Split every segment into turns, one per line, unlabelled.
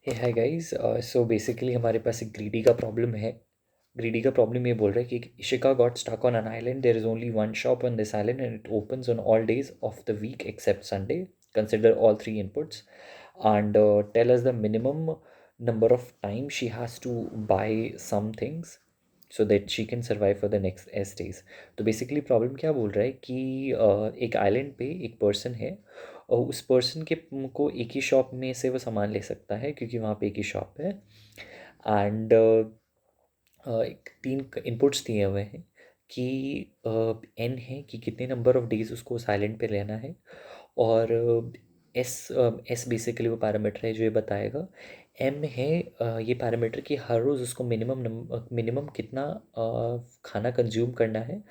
हे hi guys. So basically हमारे पास एक greedy का प्रॉब्लम है। ग्रीडी का प्रॉब्लम ये बोल रहा है कि Ishika got stuck on an island, there is only one shop on this island and it opens on all days of the week except Sunday. Consider all three inputs and tell us the minimum number of time she has to buy some things so that she can survive for the next S days। तो basically problem क्या बोल रहा है कि एक island पे एक person है और उस पर्सन के को एक ही शॉप में से वो सामान ले सकता है क्योंकि वहाँ पे एक ही शॉप है। एंड एक तीन इनपुट्स दिए हुए हैं कि एन है कि कितने नंबर ऑफ डेज उसको उस आइलैंड पे रहना है, और एस एस बेसिकली वो पैरामीटर है जो ये बताएगा। एम है ये पैरामीटर कि हर रोज़ उसको मिनिमम कितना खाना कंज्यूम करना है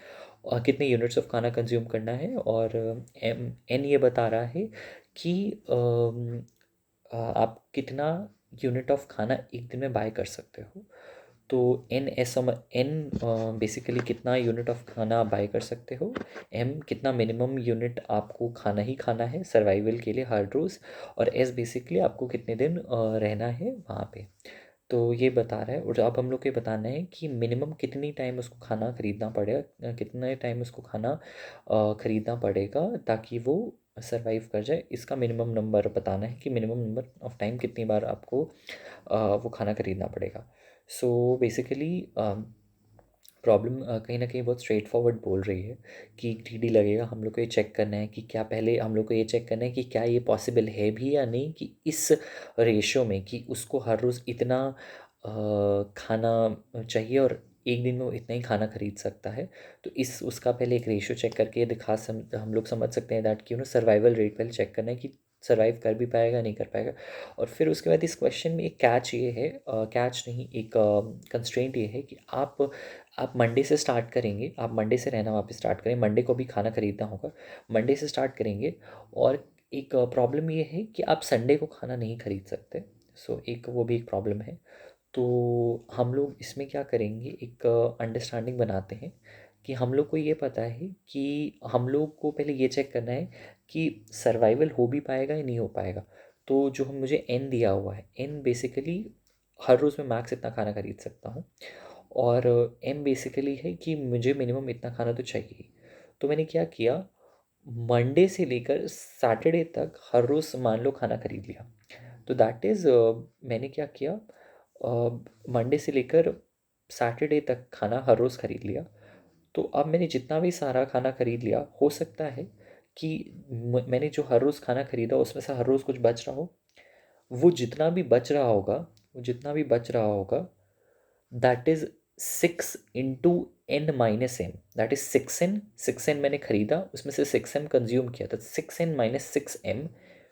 और कितने यूनिट्स ऑफ खाना कंज्यूम करना है। और एम एन ये बता रहा है कि आप कितना यूनिट ऑफ खाना एक दिन में बाय कर सकते हो। तो एन बेसिकली कितना यूनिट ऑफ खाना आप बाय कर सकते हो, एम कितना मिनिमम यूनिट आपको खाना ही खाना है सर्वाइवल के लिए हर रोज़, और एस बेसिकली आपको कितने दिन रहना है वहाँ पे। तो ये बता रहा है, और अब हम लोग को ये बताना है कि मिनिमम कितनी टाइम उसको खाना ख़रीदना पड़ेगा, कितने टाइम उसको खाना ख़रीदना पड़ेगा ताकि वो सरवाइव कर जाए। इसका मिनिमम नंबर बताना है कि मिनिमम नंबर ऑफ़ टाइम कितनी बार आपको वो खाना ख़रीदना पड़ेगा। सो बेसिकली प्रॉब्लम कहीं न कहीं बहुत स्ट्रेट फॉरवर्ड बोल रही है कि ग्रीडी लगेगा। हम लोग को ये चेक करना है कि क्या, पहले हम लोग को ये चेक करना है कि क्या ये पॉसिबल है भी या नहीं कि इस रेशो में कि उसको हर रोज़ इतना खाना चाहिए और एक दिन में वो इतना ही खाना खरीद सकता है। तो इस उसका पहले एक रेशो चेक करके ये हम लोग समझ सकते हैं दैट कि सर्वाइवल रेट पहले चेक करना है कि सर्वाइव कर भी पाएगा नहीं कर पाएगा। और फिर उसके बाद इस क्वेश्चन में एक कैच ये है, कैच नहीं, एक कंस्ट्रेंट ये है कि आप मंडे से स्टार्ट करेंगे, आप मंडे से रहना वापस स्टार्ट करें, मंडे को भी खाना खरीदना होगा, मंडे से स्टार्ट करेंगे। और एक प्रॉब्लम ये है कि आप संडे को खाना नहीं खरीद सकते। सो एक वो भी एक प्रॉब्लम है। तो हम लोग इसमें क्या करेंगे, एक अंडरस्टैंडिंग बनाते हैं कि हम लोग को ये पता है कि हम लोग को पहले ये चेक करना है कि सर्वाइवल हो भी पाएगा या नहीं हो पाएगा। तो जो हम मुझे एन दिया हुआ है, एन बेसिकली हर रोज़ मैं मैक्स इतना खाना खरीद सकता हूँ, और एम बेसिकली है कि मुझे मिनिमम इतना खाना तो चाहिए ही। तो मैंने क्या किया, मंडे से लेकर सैटरडे तक हर रोज़ मान लो खाना खरीद लिया। तो दैट इज़ मैंने क्या किया, मंडे से लेकर सैटरडे तक खाना हर रोज़ खरीद लिया। तो अब मैंने जितना भी सारा खाना खरीद लिया, हो सकता है कि मैंने जो हर रोज़ खाना खरीदा उसमें से हर रोज़ कुछ बच रहा हो। वो जितना भी बच रहा होगा, वो जितना भी बच रहा होगा, that is 6 into an minus m. That is 6n, 6n मैंने खरीदा, उसमें से 6m कंज्यूम किया, तो 6n minus 6m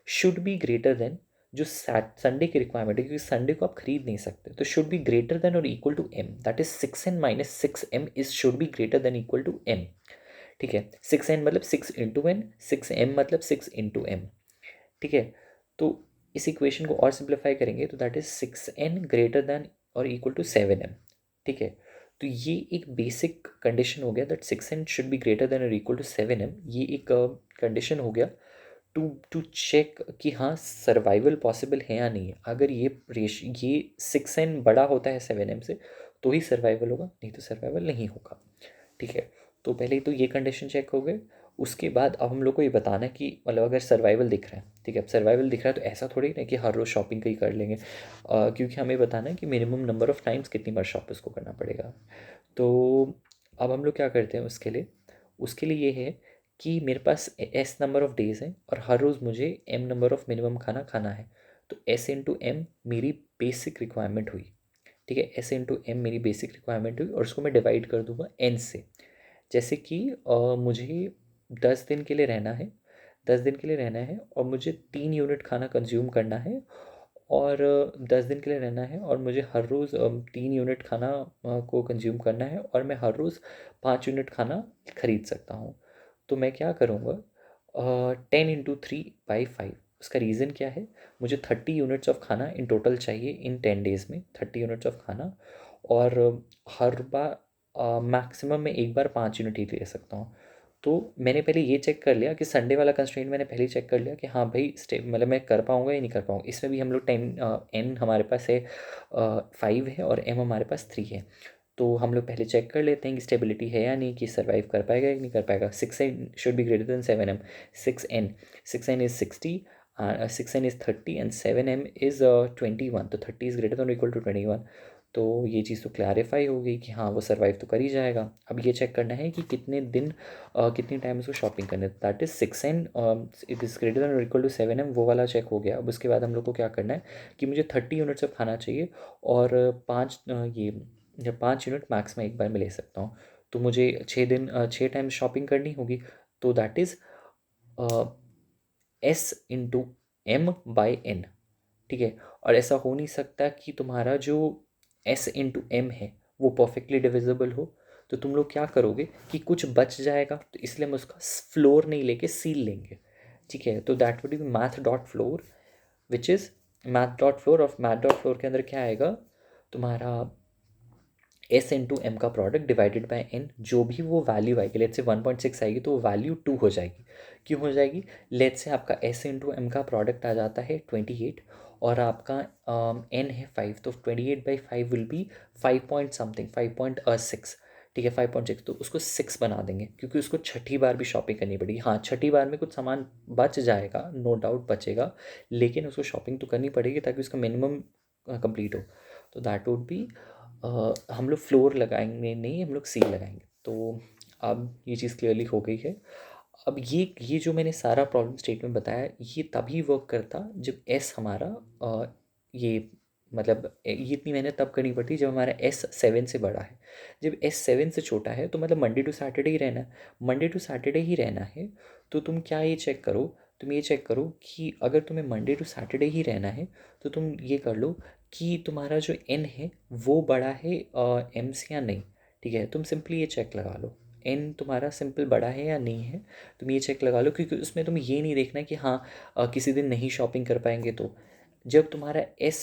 should be greater than जो संडे की रिक्वायरमेंट है, क्योंकि संडे को आप खरीद नहीं सकते, तो शुड बी ग्रेटर देन और equal to m। That is 6n minus 6m is should be greater than equal to m। ठीक है, 6n मतलब 6 इंटू एन, 6m मतलब 6 इंटू एम। ठीक है, तो इस इक्वेशन को और सिंप्लीफाई करेंगे तो that is 6n greater than और इक्वल टू 7m। ठीक है, तो ये एक बेसिक कंडीशन हो गया that 6n should be greater than और इक्वल टू 7m। ये एक कंडीशन हो गया टू टू चेक कि हाँ सर्वाइवल पॉसिबल है या नहीं है। अगर ये 6n बड़ा होता है 7m से तो ही सर्वाइवल होगा, नहीं तो सर्वाइवल नहीं होगा। ठीक है, तो पहले तो ये कंडीशन चेक हो गए। उसके बाद अब हम लोग को ये बताना है कि मतलब अगर सर्वाइवल दिख रहा है, ठीक है, अब सर्वाइवल दिख रहा है तो ऐसा थोड़ी ना कि हर रोज़ शॉपिंग ही कर लेंगे, क्योंकि हमें बताना है कि मिनिमम नंबर ऑफ़ टाइम्स कितनी बार शॉप उसको करना पड़ेगा। तो अब हम लोग क्या करते हैं उसके लिए ये है कि मेरे पास एस नंबर ऑफ़ डेज़ हैं और हर रोज़ मुझे एम नंबर ऑफ़ मिनिमम खाना खाना है। तो एस इंटू एम मेरी बेसिक रिक्वायरमेंट हुई। ठीक है, एस इंटू एम मेरी बेसिक रिक्वायरमेंट हुई और उसको मैं डिवाइड कर दूंगा एन से। जैसे कि मुझे 10 दिन के लिए रहना है, 10 दिन के लिए रहना है और मुझे 3 यूनिट खाना कंज्यूम करना है, और 10 दिन के लिए रहना है और मुझे हर रोज़ 3 यूनिट खाना को कंज्यूम करना है, और मैं हर रोज़ 5 यूनिट खाना खरीद सकता हूँ। तो मैं क्या करूँगा, 10 इंटू 3 बाई 5। उसका रीज़न क्या है, मुझे 30 यूनिट्स ऑफ खाना इन टोटल चाहिए इन 10 डेज़ में, 30 यूनिट्स ऑफ खाना। और हर बार मैक्सिमम मैं एक बार 5 यूनिट ही ले सकता हूँ। तो मैंने पहले ये चेक कर लिया कि संडे वाला कंस्ट्रेंट मैंने पहले चेक कर लिया कि हाँ भाई मतलब मैं कर पाऊँगा या नहीं कर पाऊँगा। इसमें भी हम लोग 10 n हमारे पास है 5 है और m हमारे पास 3 है। तो हम लोग पहले चेक कर लेते हैं कि स्टेबिलिटी है या नहीं, कि सर्वाइव कर पाएगा या नहीं कर पाएगा। 6n should be greater than 7m। 6n is 60, 6n is 30 and 7m is 21। तो 30 is greater than equal to 21। तो ये चीज़ तो क्लैरिफाई हो गई कि हाँ वो सर्वाइव तो कर ही जाएगा। अब ये चेक करना है कि कितने दिन कितनी टाइम उसको शॉपिंग करना है। That is 6n it is greater than equal to 7m, वो वाला चेक हो गया। अब उसके बाद हम लोग को क्या करना है कि मुझे 30 यूनिट्स ऑफ खाना चाहिए और 5 यूनिट मैक्स मैं एक बार में ले सकता हूँ। तो मुझे 6 टाइम शॉपिंग करनी होगी। तो दैट इज़ S/m/n। ठीक है। और ऐसा हो नहीं सकता कि तुम्हारा जो S/m है वो परफेक्टली डिविजिबल हो। तो तुम लोग क्या करोगे कि कुछ बच जाएगा, तो इसलिए हम उसका फ्लोर नहीं लेके सील लेंगे। ठीक है। तो that would be math dot floor, which is math dot floor. Of math dot floor के अंदर क्या आएगा तुम्हारा S/m का प्रोडक्ट डिवाइडेड बाय n। जो भी वो वैल्यू आएगी, लेट्स से 1.6 आएगी तो वो वैल्यू 2 हो जाएगी। क्यों हो जाएगी? लेट्स से आपका S/m का प्रोडक्ट आ जाता है 28 और आपका n है 5, तो 28/5 विल बी 5 पॉइंट समथिंग, 5.6। ठीक है, 5.6। तो उसको 6 बना देंगे क्योंकि उसको छठी बार भी शॉपिंग करनी पड़ेगी। हाँ, छठी बार में कुछ सामान बच जाएगा, नो डाउट बचेगा, लेकिन उसको शॉपिंग तो करनी पड़ेगी ताकि उसका मिनिमम कंप्लीट हो। तो दैट वुड बी हम लोग फ्लोर लगाएंगे नहीं, हम लोग सील लगाएंगे। तो अब ये चीज़ क्लियरली हो गई है। अब ये जो मैंने सारा प्रॉब्लम स्टेटमेंट बताया, ये तभी वर्क करता जब एस हमारा ये मतलब ये इतनी मेहनत तब करनी पड़ती जब हमारा S/7 से बड़ा है। जब S/7 से छोटा है तो मतलब मंडे टू सैटरडे ही रहना है, मंडे टू सैटरडे ही रहना है। तो तुम क्या ये चेक करो, तुम ये चेक करो कि अगर तुम्हें मंडे टू सैटरडे ही रहना है तो तुम ये कर लो कि तुम्हारा जो n है वो बड़ा है m से या नहीं। ठीक है, तुम सिंपली ये चेक लगा लो n तुम्हारा सिंपल बड़ा है या नहीं है। तुम ये चेक लगा लो क्योंकि उसमें तुम्हें ये नहीं देखना कि हाँ किसी दिन नहीं शॉपिंग कर पाएंगे। तो जब तुम्हारा s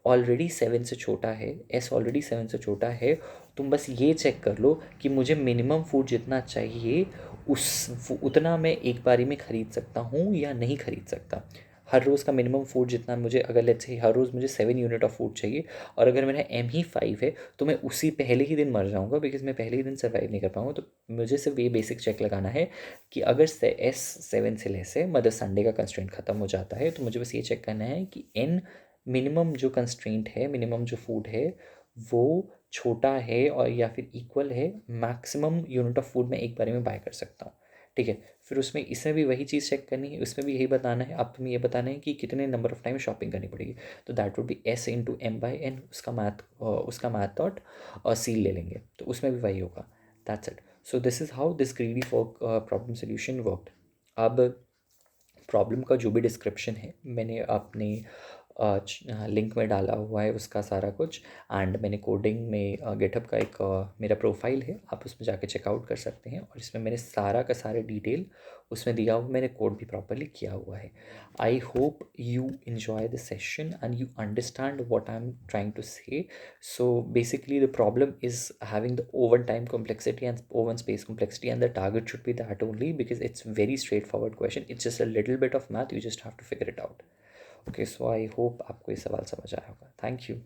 ऑलरेडी 7 से छोटा है, s ऑलरेडी 7 से छोटा है, तुम बस ये चेक कर लो कि मुझे मिनिमम फूड जितना चाहिए उतना मैं एक बारी में ख़रीद सकता हूँ या नहीं ख़रीद सकता। हर रोज़ का मिनिमम फूड जितना मुझे, अगर लेट्स से हर रोज़ मुझे 7 यूनिट ऑफ फूड चाहिए और अगर मेरा m ही 5 है तो मैं उसी पहले ही दिन मर जाऊँगा बिकॉज़ मैं पहले ही दिन सर्वाइव नहीं कर पाऊँगा। तो मुझे सिर्फ ये बेसिक चेक लगाना है कि अगर S/7 से लेस है, मतलब संडे का कंस्ट्रेंट ख़त्म हो जाता है, तो मुझे बस ये चेक करना है कि n मिनिमम जो कंस्ट्रेंट है, मिनिमम जो फूड है वो छोटा है और या फिर इक्वल है मैक्सिमम यूनिट ऑफ फूड मैं एक बारे में बाय कर सकता हूँ। ठीक है, फिर उसमें इसमें भी वही चीज़ चेक करनी है, उसमें भी यही बताना है। अब तुम्हें ये बताना है कि कितने नंबर ऑफ टाइम शॉपिंग करनी पड़ेगी। तो दैट वुड बी S/m/n। उसका मैथ डॉट और सील ले लेंगे तो उसमें भी वही होगा। That's it. So this is how this greedy work problem solution worked. अब प्रॉब्लम का जो भी डिस्क्रिप्शन है मैंने अपने लिंक में डाला हुआ है उसका सारा कुछ। एंड मैंने कोडिंग में गिटहब का एक मेरा प्रोफाइल है, आप उसमें जाके चेकआउट कर सकते हैं और इसमें मैंने सारा का सारे डिटेल उसमें दिया हुआ, मैंने कोड भी प्रॉपरली किया हुआ है। I hope you enjoy the session and you understand what I am trying to say. So basically the problem is having the over time complexity and over space complexity, and the target should be that only because it's very straightforward question. It's just a little bit of math, you just have to figure it out. Okay, so I hope आपको ये सवाल समझ आया होगा। Thank you.